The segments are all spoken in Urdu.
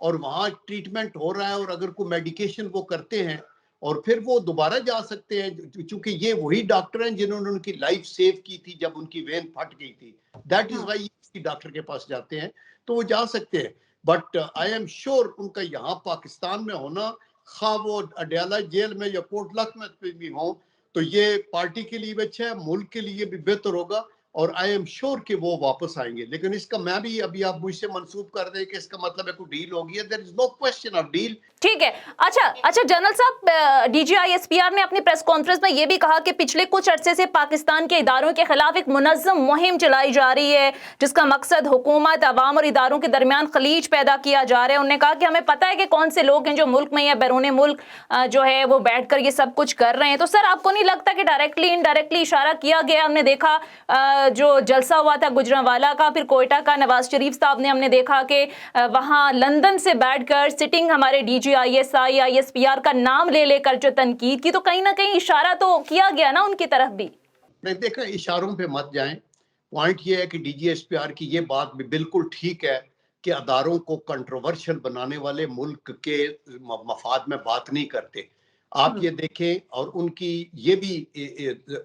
اور وہاں ٹریٹمنٹ ہو رہا ہے اور اگر کوئی میڈیکیشن وہ کرتے ہیں اور پھر وہ دوبارہ جا سکتے ہیں, چونکہ یہ وہی ڈاکٹر ہیں جنہوں نے ان کی لائف سیو کی تھی جب ان کی وین پھٹ گئی تھی. دیٹ از وائی ڈاکٹر کے پاس جاتے ہیں, تو وہ جا سکتے ہیں. بٹ آئی ایم شیور ان کا یہاں پاکستان میں ہونا, خواہ وہ اڈیالہ جیل میں یا کوٹ لکھ میں بھی ہوں, تو یہ پارٹی کے لیے بھی اچھا ہے, ملک کے لیے بھی بہتر ہوگا, اور آئی ایم شیور کہ وہ واپس آئیں گے. لیکن اس کا میں بھی ابھی آپ مجھ سے منسوب کر دیں کہ اس کا مطلب ہے کوئی ڈیل ہوگی, there is no question of deal. ٹھیک ہے. اچھا جنرل صاحب, D G I S P R نے اپنی پریس کانفرنس میں یہ بھی کہا کہ پچھلے کچھ عرصے سے پاکستان کے اداروں کے خلاف ایک منظم مہم چلائی جا رہی ہے جس کا مقصد حکومت, عوام اور اداروں کے درمیان خلیج پیدا کیا جا رہا ہے. انہوں نے کہا کہ ہمیں پتہ ہے کہ کون سے لوگ ہیں جو ملک میں یا بیرون ملک جو ہے وہ بیٹھ کر یہ سب کچھ کر رہے ہیں. تو سر آپ کو نہیں لگتا کہ ڈائریکٹلی انڈائریکٹلی اشارہ کیا گیا؟ ہم نے دیکھا جو جلسہ ہوا تھا گجرانوالہ کا, پھر کوئٹہ کا, نواز شریف صاحب نے ہم نے دیکھا کہ وہاں لندن سے بیٹھ کر سٹنگ ہمارے D G I S P R کا نام لے لے کر جو تنقید کی, تو کہیں نہ کہیں اشارہ تو کیا گیا نا ان کی طرف بھی. نہیں دیکھا, اشاروں پہ مت جائیں. پوائنٹ یہ ہے کہ D G S P R کی یہ بات بھی بالکل ٹھیک ہے کہ اداروں کو کنٹروورشل بنانے والے ملک کے مفاد میں بات نہیں کرتے. آپ یہ دیکھیں, اور ان کی یہ بھی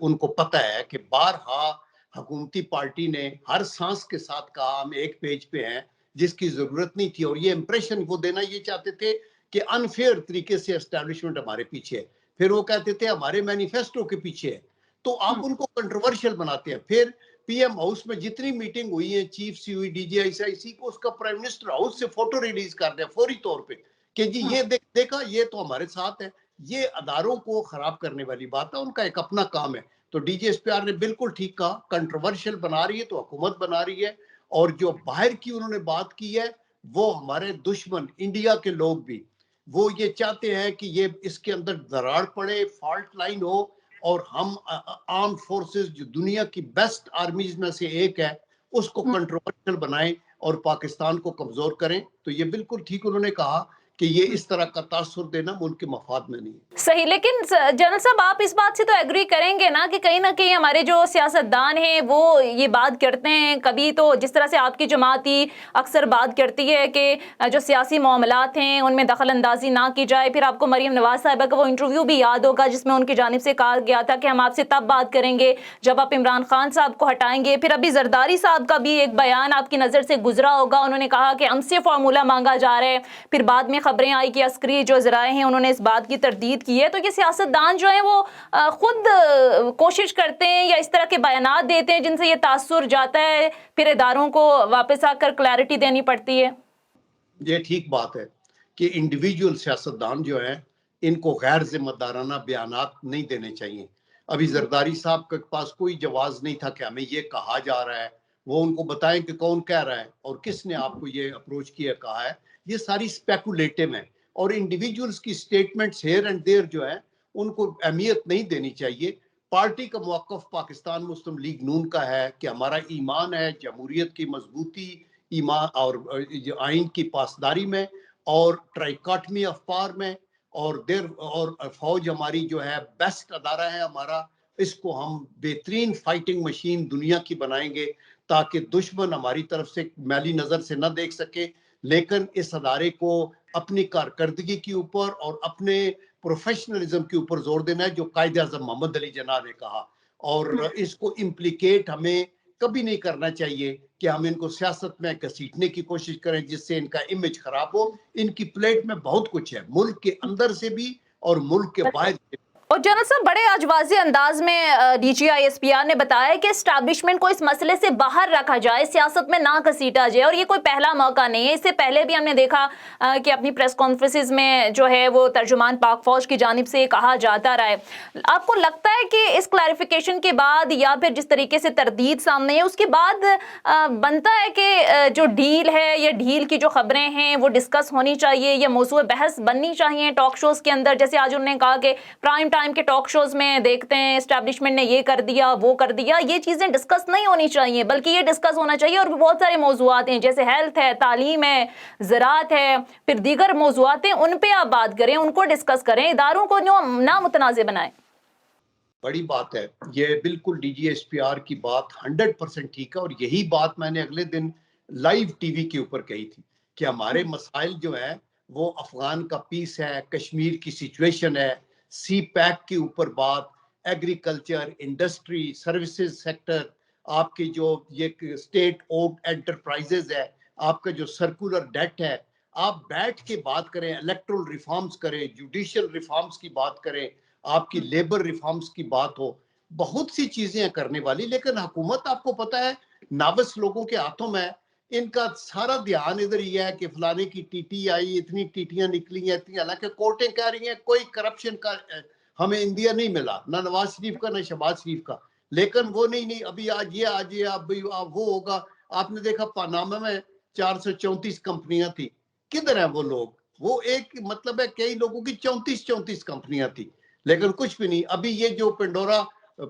ان کو پتہ ہے کہ بارہا حکومتی پارٹی نے ہر سانس کے ساتھ کہا ہم ایک پیج پہ ہیں, جس کی ضرورت نہیں تھی, اور یہ امپریشن وہ دینا یہ چاہتے تھے کہ انفیئر طریقے سے اسٹیبلشمنٹ ہمارے پیچھے ہے. پھر وہ کہتے تھے ہمارے مینیفیسٹو کے پیچھے ہے. تو آپ ان کو کنٹروورشل بناتے ہیں. پھر پی ایم ہاؤس میں جتنی میٹنگ ہوئی ہے, چیف سی ہوئی, ڈی جی آئی سی کو, اس کا پرائم منسٹر ہاؤس سے فوٹو ریلیز کر دیا فوری طور پہ کہ جی یہ دیکھا, یہ تو ہمارے ساتھ ہے. یہ اداروں کو خراب کرنے والی بات ہے, ان کا ایک اپنا کام ہے. تو D G S P R نے بالکل ٹھیک کہا, کنٹروورشل بنا رہی ہے تو حکومت بنا رہی ہے, اور جو باہر کی انہوں نے بات کی ہے وہ ہمارے دشمن انڈیا کے لوگ بھی وہ یہ چاہتے ہیں کہ یہ اس کے اندر دراڑ پڑے, فالٹ لائن ہو, اور ہم آرم فورسز جو دنیا کی بیسٹ آرمیز میں سے ایک ہے اس کو کنٹروورشل بنائیں اور پاکستان کو کمزور کریں. تو یہ بالکل ٹھیک انہوں نے کہا کہ یہ اس طرح کا تاثر دینا ملک کے مفاد میں نہیں. صحیح, لیکن جنرل صاحب آپ اس بات سے تو ایگری کریں گے نا کہ کہیں نہ کہیں ہمارے جو سیاستدان ہیں وہ یہ بات کرتے ہیں, کبھی تو جس طرح سے آپ کی جماعت ہی اکثر بات کرتی ہے کہ جو سیاسی معاملات ہیں ان میں دخل اندازی نہ کی جائے. پھر آپ کو مریم نواز صاحبہ کا وہ انٹرویو بھی یاد ہوگا جس میں ان کی جانب سے کہا گیا تھا کہ ہم آپ سے تب بات کریں گے جب آپ عمران خان صاحب کو ہٹائیں گے. پھر ابھی زرداری صاحب کا بھی ایک بیان آپ کی نظر سے گزرا ہوگا, انہوں نے کہا کہ ہم سے فارمولہ مانگا جا رہا ہے. پھر بعد میں خبریں آئی کہ عسکری جو ذرائع ہیں انہوں نے اس بات کی تردید کی ہے. تو یہ سیاستدان جو ہیں وہ خود کوشش کرتے ہیں یا اس طرح کے بیانات دیتے ہیں جن سے یہ تاثر جاتا ہے, پھر اداروں کو واپس آ کر کلیئرٹی دینی پڑتی ہے. یہ ٹھیک بات ہے کہ انڈیویجول سیاستدان جو ہیں ان کو غیر ذمہ دارانہ بیانات نہیں دینے چاہیے. ابھی زرداری صاحب کے پاس کوئی جواز نہیں تھا کہ ہمیں یہ کہا جا رہا ہے, وہ ان کو بتائیں کہ کون کہہ رہا ہے اور کس نے آپ کو یہ اپروچ کیا کہا ہے. یہ ساری اسپیکولیٹو ہیں, اور انڈیویجولز کی سٹیٹمنٹس ہیئر اینڈ دیر جو ہے ان کو اہمیت نہیں دینی چاہیے. پارٹی کا موقف پاکستان مسلم لیگ نون کا ہے کہ ہمارا ایمان ہے جمہوریت کی مضبوطی, ایمان اور آئین کی پاسداری میں, اور ٹرائیکاٹمی آف پاور میں, اور فوج ہماری جو ہے بیسٹ ادارہ ہے ہمارا, اس کو ہم بہترین فائٹنگ مشین دنیا کی بنائیں گے تاکہ دشمن ہماری طرف سے میلی نظر سے نہ دیکھ سکے. لیکن اس ادارے کو اپنی کارکردگی کے اوپر اور اپنے پروفیشنلزم کے اوپر زور دینا ہے, جو قائد اعظم محمد علی جناح نے کہا, اور اس کو امپلیکیٹ ہمیں کبھی نہیں کرنا چاہیے کہ ہم ان کو سیاست میں گھسیٹنے کی کوشش کریں جس سے ان کا امیج خراب ہو. ان کی پلیٹ میں بہت کچھ ہے, ملک کے اندر سے بھی اور ملک کے باہر سے. اور جنرل صاحب بڑے آج واضح انداز میں D G I S P R نے بتایا کہ اسٹیبلشمنٹ کو اس مسئلے سے باہر رکھا جائے, سیاست میں نہ گھسیٹا جائے, اور یہ کوئی پہلا موقع نہیں ہے. اس سے پہلے بھی ہم نے دیکھا کہ اپنی پریس کانفرنسز میں جو ہے وہ ترجمان پاک فوج کی جانب سے کہا جاتا رہا ہے. آپ کو لگتا ہے کہ اس کلیریفیکیشن کے بعد یا پھر جس طریقے سے تردید سامنے ہے اس کے بعد بنتا ہے کہ جو ڈیل ہے یا ڈیل کی جو خبریں ہیں وہ ڈسکس ہونی چاہیے یا موضوع بحث بننی چاہیے ٹاک شوز کے اندر, جیسے آج انہوں نے کہا کہ پرائم ٹائم کے ٹاک شوز میں دیکھتے ہیں اسٹیبلشمنٹ نے یہ کر دیا وہ کر دیا. یہ چیزیں ڈسکس نہیں ہونی چاہیے بلکہ یہ ڈسکس ہونا چاہیے, اور بہت سارے موضوعات ہیں جیسے ہیلتھ ہے, تعلیم ہے, زراعت ہے, پھر دیگر موضوعات ہیں, ان پہ آپ بات کریں, ان کو ڈسکس کریں, اداروں کو نہ متنازع بنائیں. بڑی بات ہے یہ, بالکل D G S P R کی بات 100% ٹھیک ہے, اور یہی بات میں نے اگلے دن لائیو ٹی وی کے اوپر کہی تھی کہ ہمارے مسائل جو ہیں وہ افغان کا پیس ہے, کشمیر کی سچویشن ہے, سی پیک کے اوپر بات, ایگریکلچر, انڈسٹری, سروسز سیکٹر, آپ کی جو یہ اسٹیٹ اوڈ انٹرپرائزز ہے, آپ کا جو سرکولر ڈیٹ ہے, آپ بیٹھ کے بات کریں, الیکٹرل ریفارمز کریں, جوڈیشل ریفارمز کی بات کریں, آپ کی لیبر ریفارمز کی بات ہو, بہت سی چیزیں ہیں کرنے والی. لیکن حکومت آپ کو پتہ ہے ناوس لوگوں کے ہاتھوں میں, ان کا سارا دھیان ادھر یہ ہے کہ فلانے کی ٹی ٹی آئی, اتنی ٹیٹیاں نکلی ہیں اتنی, حالانکہ کورٹیں کہہ رہی ہیں کوئی کرپشن کا ہمیں انڈیا نہیں ملا, نہ نواز شریف کا نہ شہباز شریف کا. لیکن وہ نہیں ابھی آج یہ ابھی وہ ہوگا. آپ نے دیکھا پاناما میں 434 کمپنیاں تھی, کدھر ہیں وہ لوگ؟ وہ ایک مطلب ہے کئی لوگوں کی 34 کمپنیاں تھی, لیکن کچھ بھی نہیں. ابھی یہ جو پنڈورا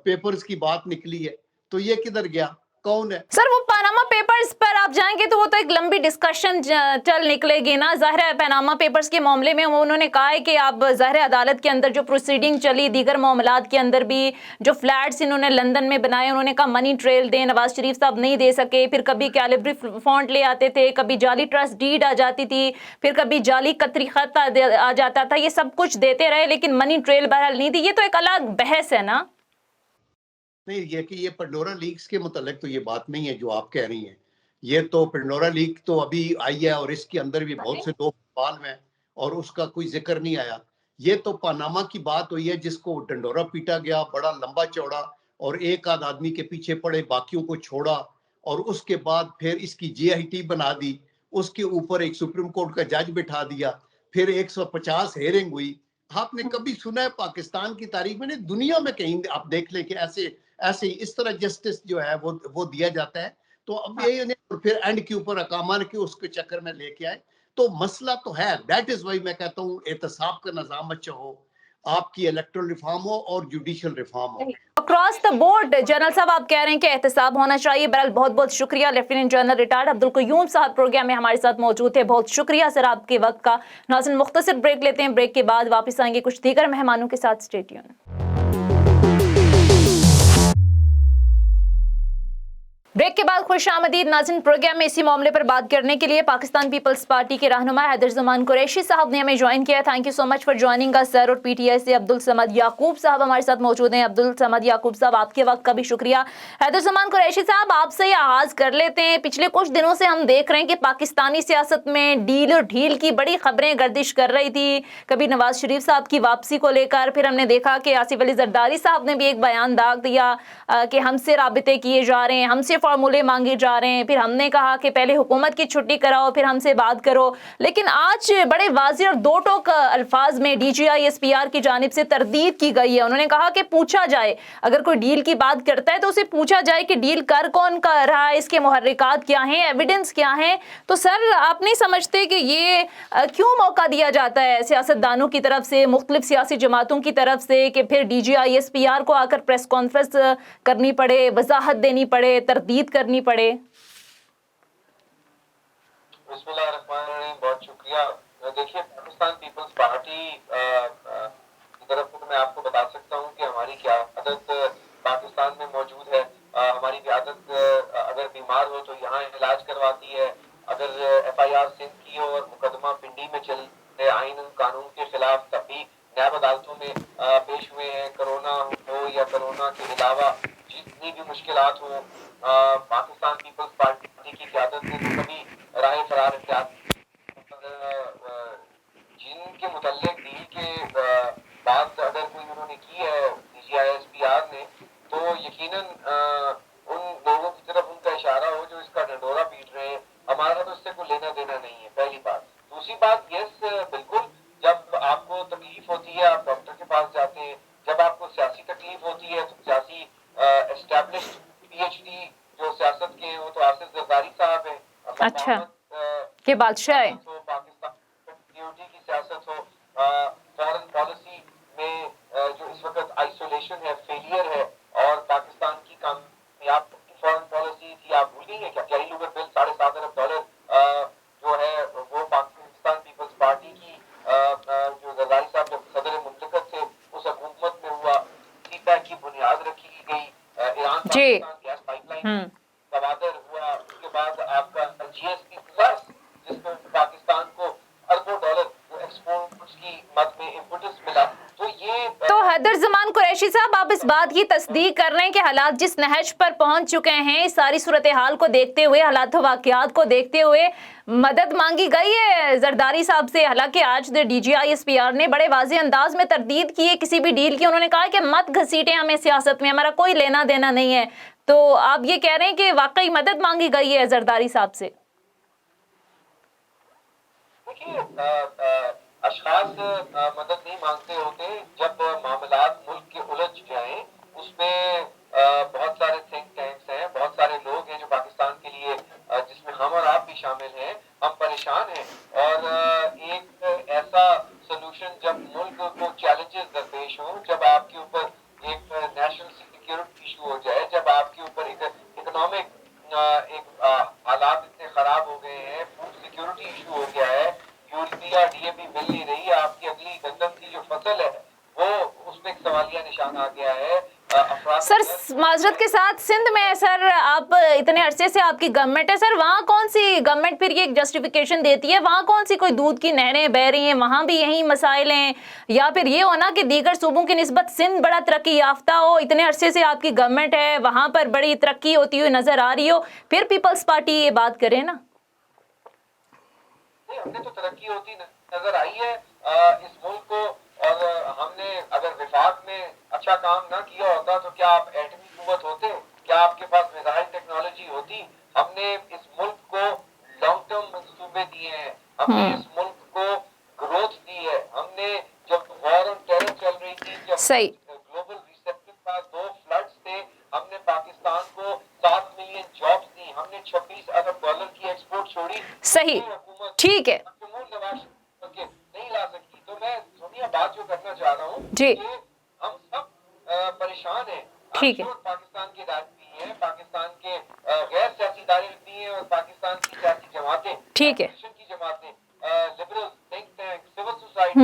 پیپرز کی بات نکلی ہے تو یہ کدھر گیا, کون ہے؟ سر وہ پاناما پیپرز پر آپ جائیں گے تو وہ تو ایک لمبی ڈسکشن چل نکلے گی نا. ظاہر ہے پاناما پیپرز کے معاملے میں انہوں نے کہا ہے کہ آپ ظاہر عدالت کے اندر جو پروسیڈنگ چلی, دیگر معاملات کے اندر بھی جو فلیٹس انہوں نے لندن میں بنائے, انہوں نے کہا منی ٹریل دیں, نواز شریف صاحب نہیں دے سکے. پھر کبھی کیلیبری فونٹ لے آتے تھے, کبھی جعلی ٹرسٹ ڈیڈ آ جاتی تھی, پھر کبھی جعلی قطری خط آ جاتا تھا. یہ سب کچھ دیتے رہے لیکن منی ٹریل بہرحال نہیں دی. یہ تو ایک الگ بحث ہے نا. نہیں, یہ کہ یہ پنڈورا لیکس کے متعلق تو یہ بات نہیں ہے جو آپ کہہ رہی ہیں. یہ تو پنڈورا لیک تو ابھی آئی ہے اور اس کے اندر بھی بہت سے لوگ فعال ہیں اور اس کا کوئی ذکر نہیں آیا. یہ تو پاناما کی بات ہوئی ہے جس کو ڈنڈورا پیٹا گیا بڑا لمبا چوڑا, اور ایک آدھ آدمی کے پیچھے پڑے, باقیوں کو چھوڑا, اور اس کے بعد پھر اس کی جے آئی ٹی بنا دی, اس کے اوپر ایک سپریم کورٹ کا جج بٹھا دیا, پھر 150 ہیرنگ ہوئی. آپ نے کبھی سنا ہے پاکستان کی تاریخ میں, نہیں دنیا میں کہیں آپ دیکھ لیں کہ ایسے اس طرح جسٹس جو ہے وہ دیا جاتا ہے. تو اب یہ پھر اینڈ کے اوپر اقامہ کے اس کے چکر میں لے کے آئے. تو مسئلہ تو ہے, دیٹ از وائی میں کہتا ہوں احتساب کا نظام اچھا ہو, آپ کی الیکٹرل ریفارم ہو اور judicial reform who. Across the board general صاحب آپ کہہ رہے ہیں کہ احتساب ہونا چاہیے. بہرحال بہت بہت شکریہ. لیفٹیننٹ جنرل ریٹائرڈ عبدالقیوم صاحب پروگرام میں ہمارے ساتھ موجود تھے. بہت شکریہ سر آپ کے وقت کا. ناظرین مختصر بریک لیتے ہیں, بریک کے بعد واپس آئیں گے کچھ دیگر مہمانوں کے ساتھ. Stay tune. بریک کے بعد خوش آمدید ناظرین. پروگرام میں اسی معاملے پر بات کرنے کے لیے پاکستان پیپلز پارٹی کے رہنما حیدر زمان قریشی صاحب نے ہمیں جوائن کیا. Thank you so much for joining us sir. اور پی ٹی آئی سے عبدالصمد یعقوب صاحب ہمارے ساتھ موجود ہیں. عبدالصمد یعقوب صاحب آپ کے وقت کا بھی شکریہ. حیدر زمان قریشی صاحب آپ سے آغاز کر لیتے ہیں. پچھلے کچھ دنوں سے ہم دیکھ رہے ہیں کہ پاکستانی سیاست میں ڈیل اور ڈھیل کی بڑی خبریں گردش کر رہی تھی. کبھی نواز شریف صاحب کی واپسی کو لے کر, پھر ہم نے دیکھا کہ آصف علی زرداری صاحب نے بھی ایک بیان داغ دیا کہ ہم سے رابطے کیے جا رہے ہیں, ہم سے فارمولے مانگے جا رہے ہیں. پھر ہم نے کہا کہ پہلے حکومت کی چھٹی کراؤ پھر ہم سے بات کرو. لیکن آج بڑے واضح اور دو ٹوک الفاظ میں D G I S P R کی جانب سے تردید کی گئی ہے. انہوں نے کہا کہ پوچھا جائے, اگر کوئی ڈیل کی بات کرتا ہے تو اسے پوچھا جائے کہ ڈیل کر کون کا رہا ہے, اس کے محرکات کیا ہیں, ایویڈنس کیا ہیں. تو سر آپ نہیں سمجھتے کہ یہ کیوں موقع دیا جاتا ہے سیاستدانوں کی طرف سے, مختلف سیاسی جماعتوں کی طرف سے, کہ پھر D G I S P R کو آ کر پریس کانفرنس کرنی پڑے, وضاحت دینی پڑے, تردید کرنی پڑے؟ بسم اللہ الرحمن الرحیم. بہت شکریہ. دیکھیے پاکستان پیپلز پارٹی کی طرف سے میں آپ کو بتا سکتا ہوں کہ ہماری قیادت پاکستان میں موجود ہے. ہماری قیادت اگر بیمار ہو تو یہاں علاج کرواتی ہے. اگر ایف آئی آر سندھ کی ہو اور مقدمہ پنڈی میں چل رہے آئین قانون کے خلاف, تب بھی نیب عدالتوں میں پیش ہوئے ہیں. کرونا ہو یا کرونا کے علاوہ جتنی بھی مشکلات ہوں, پاکستان پیپلز پارٹی کی قیادت نے تو کبھی راہ فرار اختیار جن کے متعلق ڈیل کے بات اگر کوئی انہوں نے کی ہے D G I S P R نے, تو یقیناً ان لوگوں کی طرف ان کا اشارہ ہو جو اس کا ڈنڈورا پیٹ رہے ہیں. ہمارا تو اس سے کوئی لینا دینا نہیں ہے, پہلی بات. دوسری بات, یس بالکل, جب آپ کو تکلیف ہوتی ہے آپ ڈاکٹر کے پاس جاتے ہیں. جب آپ کو سیاسی تکلیف ہوتی ہے تو سیاسی اسٹیبلشڈ پی ایچ ڈی جو سیاست کے ہیں وہ تو آصف زرداری صاحب ہیں. اچھا, کہ بادشاہ ہے. پاکستان سیکیورٹی کی سیاست ہو, فارن پالیسی میں جو اس وقت آئسولیشن ہے, فیلئر ہے, اور پاکستان کی کامیاب فارن پالیسی تھی, آپ بھول گئی ہیں کیا؟ ڈیلی لیور بل $7.5 ارب جو ہے وہ پاکستان پیپلز پارٹی کی جو زرداری صاحب جب صدر مملکت تھے اس حکومت میں ہوا. سی پیک کی بنیاد رکھی گئی, Iran Pakistan gas pipeline Gwadar ہوا, اس کے بعد آپ کا جی ایس پی پلس جس کو قریشی صاحب آپ اس بات کی تصدیق کر رہے ہیں کہ حالات جس نہج پر پہنچ چکے ہیں اس ساری صورتحال کو دیکھتے ہوئے حالات و واقعات کو دیکھتے ہوئے مدد مانگی گئی ہے زرداری صاحب سے؟ حالانکہ آج D G I S P R نے بڑے واضح انداز میں تردید کی ہے کسی بھی ڈیل کی. انہوں نے کہا کہ مت گھسیٹیں ہمیں سیاست میں, ہمارا کوئی لینا دینا نہیں ہے. تو آپ یہ کہہ رہے ہیں کہ واقعی مدد مانگی گئی ہے زرداری صاحب سے؟ دیکھیے اشخاص مدد نہیں مانگتے ہوتے. جب معاملات ملک کے الجھ جائیں اس میں بہت سارے تھنک ٹینکس ہیں, بہت سارے لوگ ہیں جو پاکستان کے لیے, جس میں ہم اور آپ بھی شامل ہیں, ہم پریشان ہیں. اور ایک ایسا سلوشن جب ملک کو چیلنجز درپیش ہوں, جب آپ کے اوپر ایک نیشنل سیکیورٹی ایشو ہو جائے, جب آپ کے اوپر ایک اکنامک ایک حالات اتنے خراب ہو گئے ہیں, فوڈ سیکیورٹی ایشو ہو گیا ہے, یوریا ڈی اے پی مل نہیں رہی, آپ کی اگلی گندم کی جو فصل ہے وہ اس میں ایک سوالیہ نشان آ گیا ہے. سر معذرت کے ساتھ سندھ میں سر آپ اتنے عرصے سے آپ کی گورنمنٹ ہے سر, وہاں کون سی گورنمنٹ پھر یہ جسٹیفیکیشن دیتی ہے؟ وہاں کون سی کوئی دودھ کی نہریں بہ رہی ہیں, وہاں بھی یہی مسائل ہیں؟ یا پھر یہ ہونا کہ دیگر صوبوں کی نسبت سندھ بڑا ترقی یافتہ ہو, اتنے عرصے سے آپ کی گورنمنٹ ہے, وہاں پر بڑی ترقی ہوتی ہوئی نظر آ رہی ہو, پھر پیپلز پارٹی یہ بات کرے نا؟ ہم نے تو ترقی ہوتی نظر آئی ہے اس ملک کو, اور ہم نے اگر وفاق میں اچھا کام نہ کیا ہوتا تو کیا آپ ایٹمی قوت ہوتے, کیا آپ کے پاس میزائل ٹیکنالوجی ہوتی؟ ہم نے اس ملک کو لانگ ٹرم منصوبے دیے ہیں, ہم نے اس ملک کو گروتھ دی ہے. ہم نے جب وار آن ٹیرر چل رہی تھی, جب گلوبل ریسیپشن کا 2 فلڈز تھے, ہم نے پاکستان کو 7 ملین جابز دی, ہم نے $26 ارب کی ایکسپورٹ چھوڑی. صحیح, ٹھیک ہے نہیں لا سکتی. تو میں سونیا بات جو کرنا چاہ رہا ہوں جی, کہ ہم سب پریشان ہیں. ٹھیک ہے, پاکستان کے ادارے بھی ہیں, پاکستان کے غیر سیاسی ادارے بھی ہیں, اور پاکستان کی سیاسی جماعتیں, ٹھیک ہے, کی جماعتیں, liberal think tank, civil society,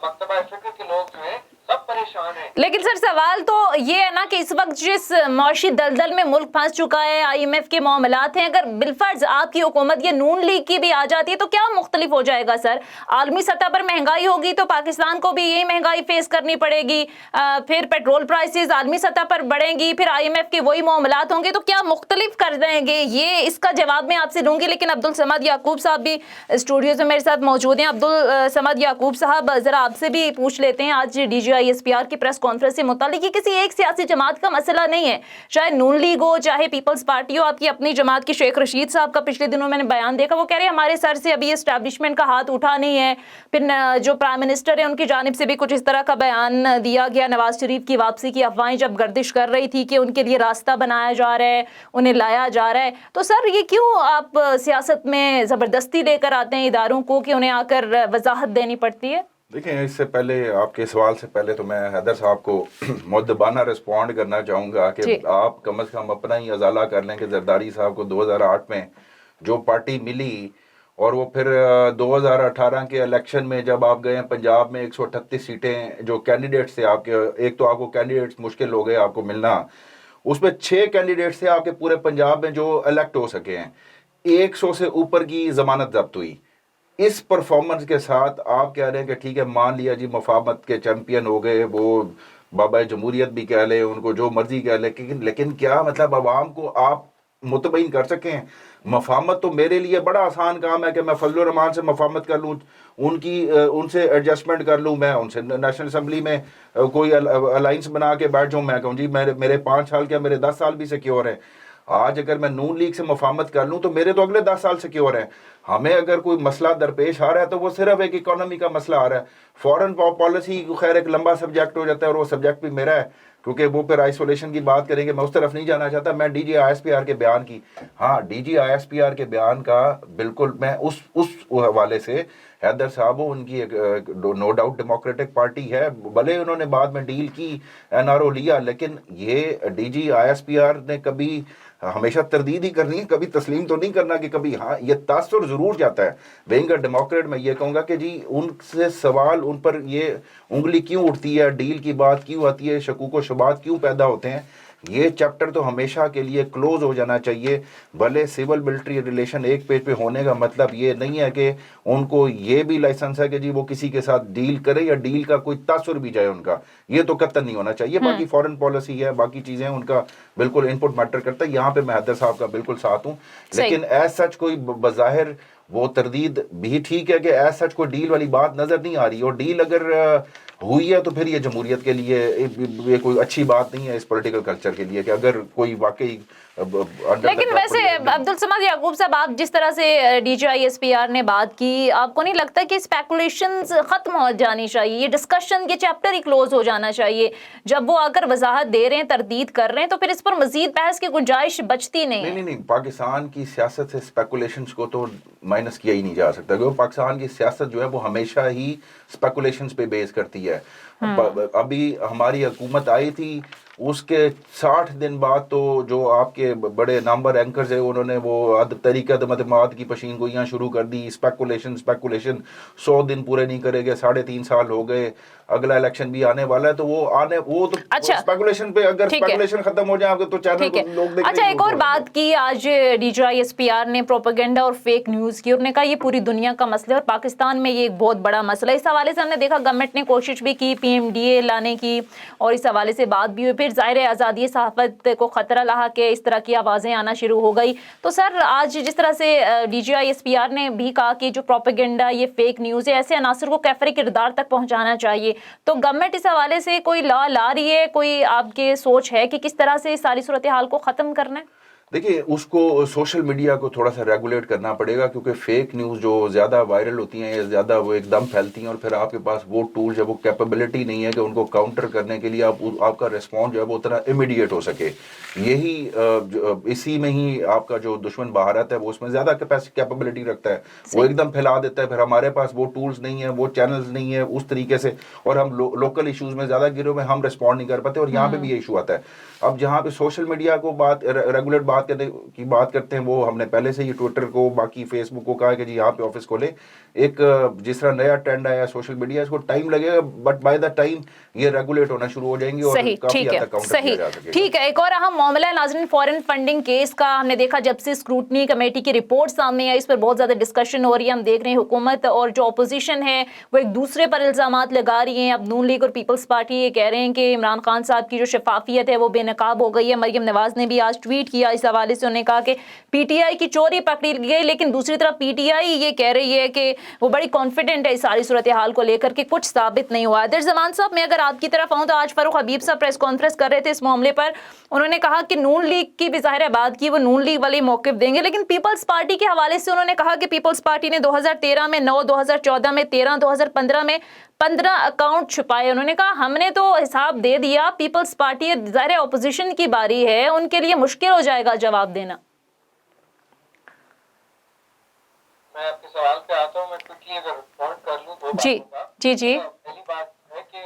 مکتبہ فکر کے لوگ جو ہیں سب پریشان ہیں. لیکن سر سوال تو یہ ہے نا کہ اس وقت جس معاشی دلدل میں ملک پھنس چکا ہے, آئی ایم ایف کے معاملات ہیں, اگر بالفرض آپ کی حکومت یہ نون لیگ کی بھی آ جاتی ہے تو کیا مختلف ہو جائے گا سر؟ عالمی سطح پر مہنگائی ہوگی تو پاکستان کو بھی یہی مہنگائی فیس کرنی پڑے گی, پھر پیٹرول پرائسز عالمی سطح پر بڑھیں گی, پھر آئی ایم ایف کے وہی معاملات ہوں گے, تو کیا مختلف کر دیں گے؟ یہ اس کا جواب میں آپ سے دوں گی. لیکن عبدالصمد یعقوب صاحب بھی اسٹوڈیوز میں میرے ساتھ موجود ہیں. عبدالصمد یعقوب صاحب ذرا آپ سے بھی پوچھ لیتے ہیں, آج D G I S P R کی پریس کانفرنس سے متعلق, یہ کسی ایک سیاسی جماعت کا مسئلہ نہیں ہے, چاہے نون لیگ ہو چاہے پیپلز پارٹی ہو. آپ کی اپنی جماعت کے شیخ رشید صاحب کا پچھلے دنوں میں نے بیان دیکھا, وہ کہہ رہے ہیں ہمارے سر سے ابھی اسٹیبلشمنٹ کا ہاتھ اٹھا نہیں ہے. پھر جو پرائم منسٹر ہیں ان کی جانب سے بھی کچھ اس طرح کا بیان دیا گیا. نواز شریف کی واپسی کی افواہیں جب گردش کر رہی تھی کہ ان کے لیے راستہ بنایا جا رہا ہے, انہیں لایا جا رہا ہے, تو سر یہ کیوں آپ سیاست میں زبردستی لے کر آتے ہیں اداروں کو کہ انہیں آ کر وضاحت دینی پڑتی ہے؟ دیکھیں, اس سے پہلے آپ کے سوال سے پہلے تو میں حیدر صاحب کو مؤدبانہ رسپونڈ کرنا چاہوں گا کہ آپ کم از کم اپنا ہی ازالہ کر لیں کہ زرداری صاحب کو 2008 میں جو پارٹی ملی, اور وہ پھر 2018 کے الیکشن میں جب آپ گئے ہیں پنجاب میں 138 سیٹیں جو کینڈیڈیٹس تھے آپ کے, ایک تو آپ کو کینڈیڈیٹس مشکل ہو گئے آپ کو ملنا, اس میں 6 کینڈیڈیٹس تھے آپ کے پورے پنجاب میں جو الیکٹ ہو سکے ہیں, 100 سے اوپر کی ضمانت ضبط ہوئی. اس پرفارمنس کے ساتھ آپ کہہ رہے ہیں کہ ٹھیک ہے مان لیا جی مفاہمت کے چیمپئن ہو گئے, وہ بابا جمہوریت بھی کہہ لیں, ان کو جو مرضی کہہ لیں, لیکن کیا مطلب عوام کو آپ مطمئن کر سکیں؟ مفاہمت تو میرے لیے بڑا آسان کام ہے کہ میں فضل الرحمان سے مفاہمت کر لوں, ان سے ایڈجسٹمنٹ کر لوں, میں ان سے نیشنل اسمبلی میں کوئی الائنس بنا کے بیٹھ جاؤں, میں کہوں جی میرے 5 سال کیا میرے 10 سال بھی سیکیور ہیں. آج اگر میں نون لیگ سے مفاہمت کر لوں تو میرے تو اگلے 10 سال سیکیور ہیں. ہمیں اگر کوئی مسئلہ درپیش آ رہا ہے تو وہ صرف ایک اکانومی کا مسئلہ آ رہا ہے. فورن پالیسی خیر ایک لمبا سبجیکٹ ہو جاتا ہے, اور وہ سبجیکٹ بھی میرا ہے کیونکہ وہ پھر آئسولیشن کی بات کریں گے, میں اس طرف نہیں جانا چاہتا. میں D G I S P R کے بیان کی, ہاں D G I S P R کے بیان کا بالکل میں اس حوالے سے حیدر صاحب ان کی ایک نو ڈاؤٹ ڈیموکریٹک پارٹی ہے, بھلے انہوں نے بعد میں ڈیل کی این آر او لیا, لیکن یہ D G I S P R نے کبھی ہمیشہ تردید ہی کرنی ہے, کبھی تسلیم تو نہیں کرنا کہ کبھی ہاں یہ تاثر ضرور جاتا ہے. بینگ اے ڈیموکریٹ میں یہ کہوں گا کہ جی ان سے سوال, ان پر یہ انگلی کیوں اٹھتی ہے, ڈیل کی بات کیوں آتی ہے, شکوک و شبہات کیوں پیدا ہوتے ہیں, یہ چیپٹر تو ہمیشہ کے لیے کلوز ہو جانا چاہیے. بھلے سول ملٹری ریلیشن ایک پیج پہ ہونے کا مطلب یہ نہیں ہے کہ ان کو یہ بھی لائسنس ہے کہ جی وہ کسی کے ساتھ ڈیل کرے یا ڈیل کا کوئی تاثر بھی جائے ان کا. یہ تو قطعاً نہیں ہونا چاہیے. باقی فارن پالیسی ہے, باقی چیزیں ان کا بالکل ان پٹ میٹر کرتا ہے. یہاں پہ میں حیدر صاحب کا بالکل ساتھ ہوں, لیکن ایز سچ کوئی بظاہر وہ تردید بھی ٹھیک ہے کہ ایز سچ کوئی ڈیل والی بات نظر نہیں آ رہی. اور ڈیل اگر ہوئی ہے تو پھر یہ جمہوریت کے لیے یہ کوئی اچھی بات نہیں ہے اس پولیٹیکل کلچر کے لیے کہ اگر کوئی واقعی. لیکن ویسے عبدالصمد یعقوب صاحب, آپ جس طرح سے D G I S P R نے بات کی, آپ کو نہیں لگتا کہ اسپیکولیشنز ختم ہو جانی چاہیے, یہ ڈسکشن یہ چیپٹر ہی کلوز ہو جانا چاہیے؟ جب وہ اگر وضاحت دے رہے ہیں, تردید کر رہے ہیں, تو پھر اس پر مزید بحث کی گنجائش بچتی نہیں ہے. نہیں, پاکستان کی سیاست سے اسپیکولیشنز کو تو مائنس کیا ہی نہیں جا سکتا, کیونکہ پاکستان کی سیاست جو ہے وہ ہمیشہ ہی اسپیکولیشنز پہ بیس کرتی ہے. ابھی ہماری حکومت آئی تھی, اس کے 60 دن بعد تو جو آپ کے بڑے نامور اینکرز ہیں انہوں نے وہ طریقہ اعتماد کی پشین گوئیاں شروع کر دی. اسپیکولیشن 100 دن پورے نہیں کرے گے, 3.5 سال ہو گئے, اگلا الیکشن بھی آنے والا ہے, تو وہ تو اسپیکولیشن پہ اگر اسپیکولیشن ختم ہو جائے تو چینل کو لوگ دیکھیں. اچھا, ایک اور بات کی آج D G I S P R نے پروپیگنڈا اور فیک نیوز کی, اور نے کہا یہ پوری دنیا کا مسئلہ ہے اور پاکستان میں یہ ایک بہت بڑا مسئلہ ہے. اس حوالے سے ہم نے دیکھا گورنمنٹ نے کوشش بھی کی پی ایم ڈی اے لانے کی, اور اس حوالے سے بات بھی ہوئی. پھر ظاہر آزادی صحافت کو خطرہ لاحق کہ اس طرح کی آوازیں آنا شروع ہو گئی. تو سر, آج جس طرح سے D G I S P R نے بھی کہا کہ جو پروپیگنڈا, یہ فیک نیوز ہے, ایسے عناصر کو کیفر کردار تک پہنچانا چاہیے, تو گورنمنٹ اس حوالے سے کوئی لا رہی ہے, کوئی آپ کے سوچ ہے کہ کس طرح سے ساری صورتحال کو ختم کرنا ہے؟ دیکھیے, اس کو سوشل میڈیا کو تھوڑا سا ریگولیٹ کرنا پڑے گا, کیونکہ فیک نیوز جو زیادہ وائرل ہوتی ہیں یا زیادہ وہ ایک دم پھیلتی ہیں, اور پھر آپ کے پاس وہ ٹول جب وہ کیپیبلٹی نہیں ہے کہ ان کو کاؤنٹر کرنے کے لیے آپ کا ریسپانس جو ہے وہ اتنا امیڈیٹ ہو سکے. یہی اسی میں ہی آپ کا جو دشمن بھارت ہے وہ اس میں زیادہ کیپیبلٹی رکھتا ہے, وہ ایک دم پھیلا دیتا ہے. پھر ہمارے پاس وہ ٹولز نہیں ہیں, وہ چینلز نہیں ہیں اس طریقے سے, اور ہم لوکل ایشوز میں زیادہ گرو میں ہم ریسپونڈ نہیں کر پاتے, اور یہاں پہ بھی یہ ایشو آتا ہے. اب جہاں پہ سوشل میڈیا کو ریگولر بات کرتے ہیں, وہ ہم نے پہلے سے ہی ٹویٹر کو, باقی فیس بک کو کہا کہ جی یہاں پہ آفس کھولے. ایک جس طرح نیا ٹرینڈ آیا سوشل میڈیا, اس کو ٹائم لگے گا, بٹ بائی دا ٹائم یہ ریگولیٹ ہونا شروع ہو جائیں گے اور کافی حد تک کاؤنٹر کیا جا سکے گا. ٹھیک ہے, ایک اور اہم معاملہ ہے ناظرین فارن فنڈنگ کیس کا. ہم نے دیکھا جب سے اسکروٹنی کمیٹی کی رپورٹ سامنے آئی, اس پر بہت زیادہ ڈسکشن ہو رہی ہے. ہم دیکھ رہے ہیں حکومت اور جو اپوزیشن ہے وہ ایک دوسرے پر الزامات لگا رہی ہیں. اب نون لیگ اور پیپلز پارٹی یہ کہہ رہے ہیں کہ عمران خان صاحب کی جو شفافیت ہے وہ بے نقاب ہو گئی ہے. مریم نواز نے بھی آج ٹویٹ کیا اس حوالے سے, انہوں نے کہا کہ پی ٹی آئی کی چوری پکڑی گئی, لیکن دوسری طرف پی ٹی آئی یہ کہہ رہی ہے کہ وہ بڑی کانفیڈنٹ ہے اس ساری صورتحال کو لے کر کے کچھ ثابت نہیں ہوا. در زمان صاحب, میں اگر آپ کی طرف آؤں تو آج فاروق حبیب صاحب پریس کانفرنس کر رہے تھے اس معاملے پر. انہوں نے کہا کہ نون لیگ کی بھی ظاہر بات کی, وہ نون لیگ والے موقف دیں گے, لیکن پیپلز پارٹی کے حوالے سے انہوں نے کہا کہ پیپلز پارٹی نے 2013 میں 9, 2014 میں 13, 2015 میں 15 اکاؤنٹ چھپائے. انہوں نے کہا ہم نے تو حساب دے دیا, پیپلز پارٹی ظاہر اپوزیشن کی باری ہے, ان کے لیے مشکل ہو جائے گا جواب دینا. میں آپ کے سوال پہ آتا ہوں, میں کوئکلی اگر پوائنٹ کر لوں دو جی باتوں کا. جی پہلی بات ہے کہ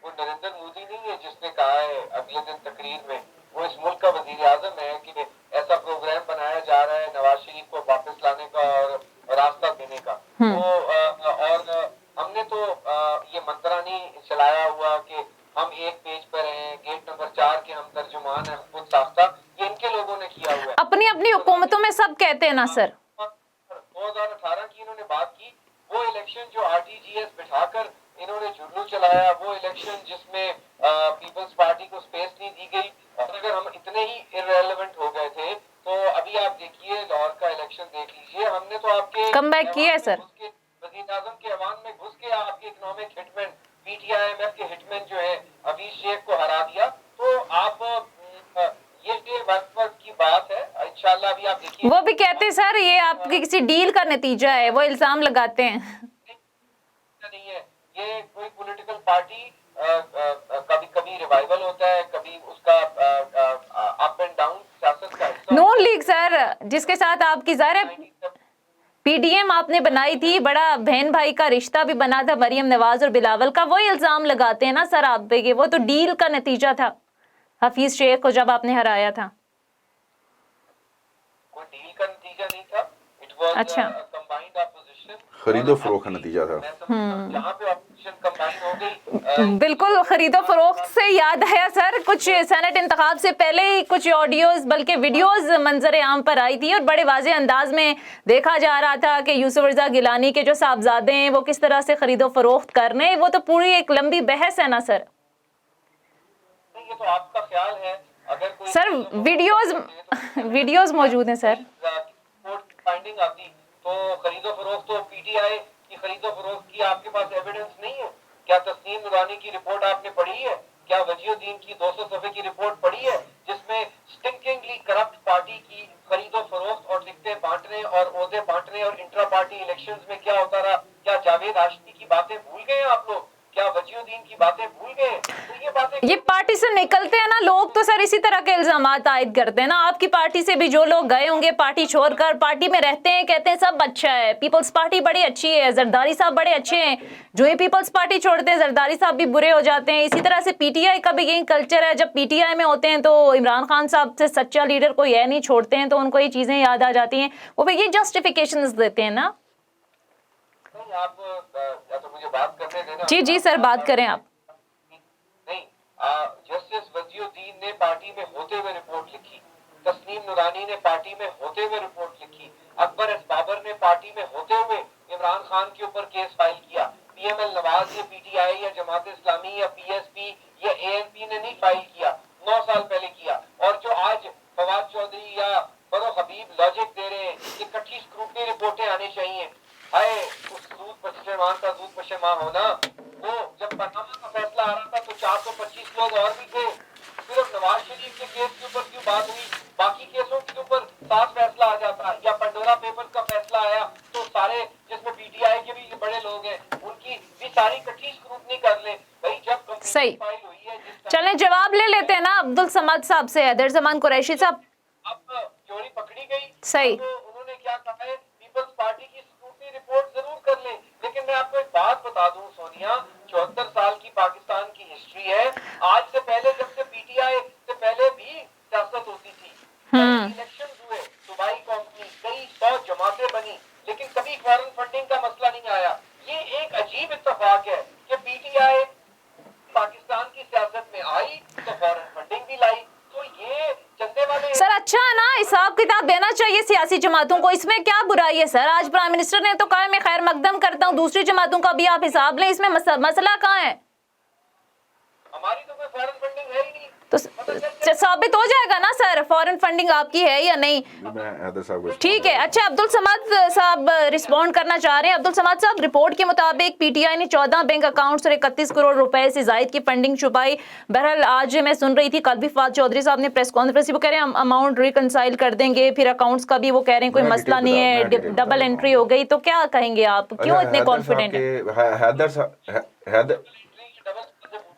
وہ نریندر مودی نہیں ہے جس نے کہا ہے اگلے دن تقریر میں, وہ اس ملک کا وزیر اعظم ہے کہ ایسا پروگرام بنایا جا رہا ہے نواز شریف کو واپس لانے کا اور راستہ دینے کا. اور ہم نے تو یہ منترا نہیں چلایا ہوا کہ ہم ایک پیج پر ہیں, گیٹ نمبر 4 کے ہم ترجمان ہیں, ہم خود ساختہ, یہ ان کے لوگوں نے کیا ہوا ہے. اپنی حکومتوں میں سب کہتے ہیں نا سر. 2018 کی انہوں نے بات کی, وہ الیکشن جو آر ٹی جی ایس بٹھا کر انہوں نے جھلو چلایا, وہ الیکشن جس میں پیپلز پارٹی کو سپیس نہیں دی گئی. اور اگر ہم اتنے ہی ارریلیونٹ ہو گئے تھے تو ابھی آپ دیکھیے لاہور کا الیکشن دیکھ لیجئے, ہم نے تو آپ کے کم بیک کیا ہے سر, وزیر اعظم کے ایوان میں گھس کے آپ کے economic hit man P T I M F کے ہٹ مین جو ہے عویز شیخ کو ہرا دیا. تو آپ یہ وقت کی بات ہے, انشاءاللہ ابھی آپ دیکھیے. وہ بھی کہتے ہیں سر یہ آپ کی کسی ڈیل کا نتیجہ ہے, وہ الزام لگاتے ہیں. نہیں ہے, یہ کوئی پولیٹیکل پارٹی کبھی ریوائیول ہوتا ہے, کبھی اس کا اپ اینڈ ڈاؤن سیاست کا. نون لیگ سر جس کے ساتھ آپ کی ظاہر پی ڈی ایم آپ نے بنائی تھی, بڑا بہن بھائی کا رشتہ بھی بنا تھا مریم نواز اور بلاول کا, وہی الزام لگاتے ہیں نا سر آپ پہ کہ وہ تو ڈیل کا نتیجہ تھا حفیظ شیخ کو جب آپ نے ہرایا تھا. کوئی ڈیل کا نتیجہ نہیں تھا, اٹ واز کمبائنڈ اپوزیشن. خرید و فروخت کا نتیجہ تھا. جہاں پہ اپوزیشن کمبائن ہو گئی. بالکل خرید و فروخت سے یاد آیا سر، کچھ سینٹ انتخاب سے پہلے ہی کچھ آڈیوز بلکہ ویڈیوز منظر عام پر آئی تھی اور بڑے واضح انداز میں دیکھا جا رہا تھا کہ یوسف رضا گیلانی کے جو صاحبزادے ہیں وہ کس طرح سے خرید و فروخت کر رہے ہیں. وہ تو پوری ایک لمبی بحث ہے نا سر. یہ تو آپ کا خیال ہے. اگر کوئی سر ویڈیوز موجود ہیں سر. فائنڈنگ آتی تو خرید و فروخت تو پی ٹی آئی کی خرید و فروخت کی آپ کے پاس ایویڈنس نہیں ہے. کیا تسنیم نورانی کی رپورٹ آپ نے پڑھی ہے؟ کیا وجیہ الدین کی 200 صفحے کی رپورٹ پڑھی ہے جس میں اسٹنکنگلی کرپٹ پارٹی کی خرید و فروخت اور ٹکٹیں بانٹنے اور عہدے بانٹنے اور انٹرا پارٹی الیکشنز میں کیا ہوتا رہا؟ کیا جاوید ہاشمی کی باتیں بھول گئے ہیں آپ لوگ؟ کیا وجیہ الدین کی باتیں بھول گئے ہیں؟ تو یہ باتیں یہ پارٹی سے نکلتے ہیں نا لوگ تو سر اسی طرح کے الزامات عائد کرتے ہیں نا. آپ کی پارٹی سے بھی جو لوگ گئے ہوں گے پارٹی چھوڑ کر پارٹی میں رہتے ہیں کہتے ہیں سب اچھا ہے, پیپلز پارٹی بڑی اچھی ہے, زرداری صاحب بڑے اچھے ہیں. جو ہی پیپلز پارٹی چھوڑتے ہیں زرداری صاحب بھی برے ہو جاتے ہیں. اسی طرح سے پی ٹی آئی کا بھی یہی کلچر ہے. جب پی ٹی آئی میں ہوتے ہیں تو عمران خان صاحب سے سچا لیڈر کوئی ہے نہیں, چھوڑتے ہیں تو ان کو یہ چیزیں یاد آ جاتی ہیں. وہ بھی یہ جسٹیفیکیشنز دیتے ہیں نا. آپ یا تو مجھے بات کرنے دینا. جی سر بات کریں آپ. نہیں, جسٹس وزیر الدین نے پارٹی میں ہوتے ہوئے رپورٹ لکھی, تسنیم نورانی نے پارٹی میں ہوتے ہوئے رپورٹ لکھی, اکبر ایس بابر نے پارٹی میں ہوتے ہوئے عمران خان کے اوپر کیس فائل کیا. پی ایم ایل نواز یا پی ٹی آئی یا جماعت اسلامی یا پی ایس پی یا اے این پی نے نہیں فائل کیا, 9 سال پہلے کیا. اور جو آج فواد چودھری یا فروخ حبیب لاجک دے رہے ہیں کہ کٹھی اسکروٹنی رپورٹیں آنی چاہیے. ہائے اس دودھ پشیمان کا دودھ پشیمان ہونا. وہ جب پاناما کا فیصلہ آ رہا تھا تو 425 لوگ اور بھی تھے. صرف نواز شریف کے کیس کے اوپر کیوں بات ہوئی, باقی کیسوں کے اوپر ساتھ فیصلہ آ جاتا. یا پنڈورا پیپر کا فیصلہ آیا تو سارے جس میں پی ٹی آئی کے بھی بڑے لوگ ہیں ان کی بھی ساری کٹھی اسکروٹنی کر لیں. بھائی جب صحیح فائل ہوئی ہے چلیں جواب لے لیتے ہیں نا عبدالصمد صاحب سے. حیدر زمان قریشی صاحب اب چوری پکڑی گئی. صحیح. تو انہوں نے کیا کہا ہے, پیپلز پارٹی کی اسکروٹنی رپورٹ ضرور کر لیں. لیکن میں آپ کو ایک بات بتا دوں سونیا, 74 سال کی پاکستان کی ہسٹری ہے. آج سے پہلے جب سے پی ٹی آئی سے پہلے بھی سیاست ہوتی تھی, الیکشن ہوئے, صوبائی کمپنی, کئی 100 جماعتیں بنی, لیکن کبھی فارن فنڈنگ کا مسئلہ نہیں آیا. یہ ایک عجیب اتفاق ہے کہ پی ٹی آئی پاکستان کی سیاست میں آئی تو فارن فنڈنگ بھی لائی. تو یہ چندے والے سر اچھا ہے نا, حساب کتاب دینا چاہیے سیاسی جماعتوں کو, اس میں کیا برائی ہے سر. آج پرائم منسٹر نے تو کہا میں خیر مقدم کرتا ہوں, دوسری جماعتوں کا بھی آپ حساب لیں, اس میں مسئلہ کہاں ہے؟ ہماری تو کوئی فارن فنڈنگ ہے ہی نہیں. تو ثابت ہو جائے گا نا سر فارن فنڈنگ آپ کی ہے یا نہیں. ٹھیک ہے. اچھا عبدالصمد صاحب رسپونڈ کرنا چاہ رہے ہیں. عبدالصمد صاحب, رپورٹ کے مطابق پی ٹی آئی نے 14 بینک اکاؤنٹس اور 31 کروڑ روپے سے زائد کی فنڈنگ چھپائی. بہرحال آج میں سن رہی تھی کل بھی فواد چودھری صاحب نے پریس کانفرنس, وہ کہہ رہے ہیں اماؤنٹ ریکنسائل کر دیں گے, پھر اکاؤنٹس کا بھی وہ کہہ رہے ہیں کوئی مسئلہ نہیں ہے, ڈبل انٹری ہو گئی. تو کیا کہیں گے آپ, کیوں اتنے کانفیڈنٹ ہیں؟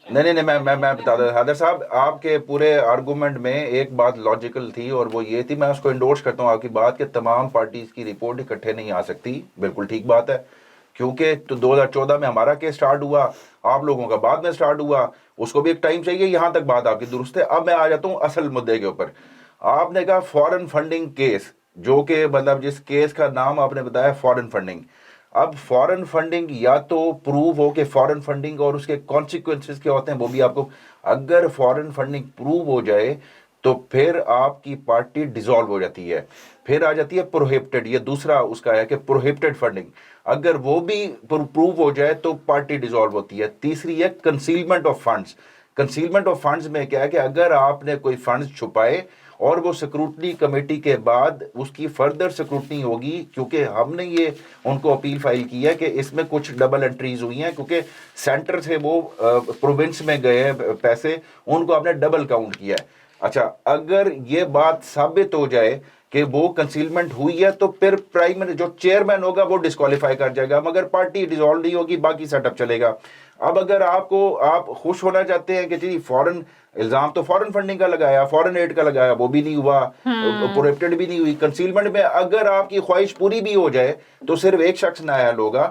نہیں میں بتا دوں حیدر صاحب, آپ کے پورے آرگومنٹ میں ایک بات لاجیکل تھی اور وہ یہ تھی, میں اس کو انڈورس کرتا ہوں آپ کی بات, کہ تمام پارٹیز کی رپورٹ اکٹھے نہیں آ سکتی. بالکل ٹھیک بات ہے, کیونکہ 2014 میں ہمارا کیس سٹارٹ ہوا, آپ لوگوں کا بعد میں سٹارٹ ہوا, اس کو بھی ایک ٹائم چاہیے. یہاں تک بات آپ کی درست ہے. اب میں آ جاتا ہوں اصل مدعے کے اوپر. آپ نے کہا فارن فنڈنگ کیس, جو کہ مطلب جس کیس کا نام آپ نے بتایا فارن فنڈنگ. اب فارن فنڈنگ یا تو پروو ہو کہ فارن فنڈنگ اور اس کے کانسیکوینسز کیا ہوتے ہیں وہ بھی آپ کو, اگر فارن فنڈنگ پروو ہو جائے تو پھر آپ کی پارٹی ڈیزالو ہو جاتی ہے. پھر آ جاتی ہے پروہیبٹڈ, یہ دوسرا اس کا ہے کہ پروہیبٹڈ فنڈنگ, اگر وہ بھی پروو ہو جائے تو پارٹی ڈیزالو ہوتی ہے. تیسری ہے concealment of funds. Concealment of funds میں کیا ہے کہ اگر آپ نے کوئی فنڈز چھپائے اور وہ سکروٹنی کمیٹی کے بعد اس کی فردر سکروٹنی ہوگی, کیونکہ ہم نے یہ ان کو اپیل فائل کی ہے کہ اس میں کچھ ڈبل انٹریز ہوئی ہیں, کیونکہ سینٹر سے وہ پروونس میں گئے ہیں پیسے, ان کو آپ نے ڈبل کاؤنٹ کیا ہے. اچھا, اگر یہ بات ثابت ہو جائے کہ وہ کنسیلمنٹ ہوئی ہے تو پھر پرائمری جو چیئرمین ہوگا وہ ڈسکوالیفائی کر جائے گا, مگر پارٹی ڈیزالو نہیں ہوگی, باقی سیٹ اپ چلے گا. اب اگر آپ خوش ہونا چاہتے ہیں کہ جی فورن الزام تو فورن فنڈنگ کا لگایا, فورن ایڈ کا لگایا, وہ بھی نہیں ہوا, پروہیبٹڈ بھی نہیں ہوئی. کنسیلمنٹ میں اگر آپ کی خواہش پوری بھی ہو جائے تو صرف ایک شخص نااہل ہوگا,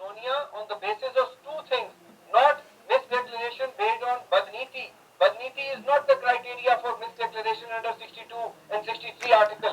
Sonia on the basis of two things, not misdeclaration based on badniti. Badniti is not the criteria for misdeclaration under 62 and 63 article.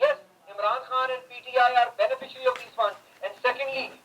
Yes, Imran Khan and PTI are beneficiary of these funds. And secondly,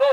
No,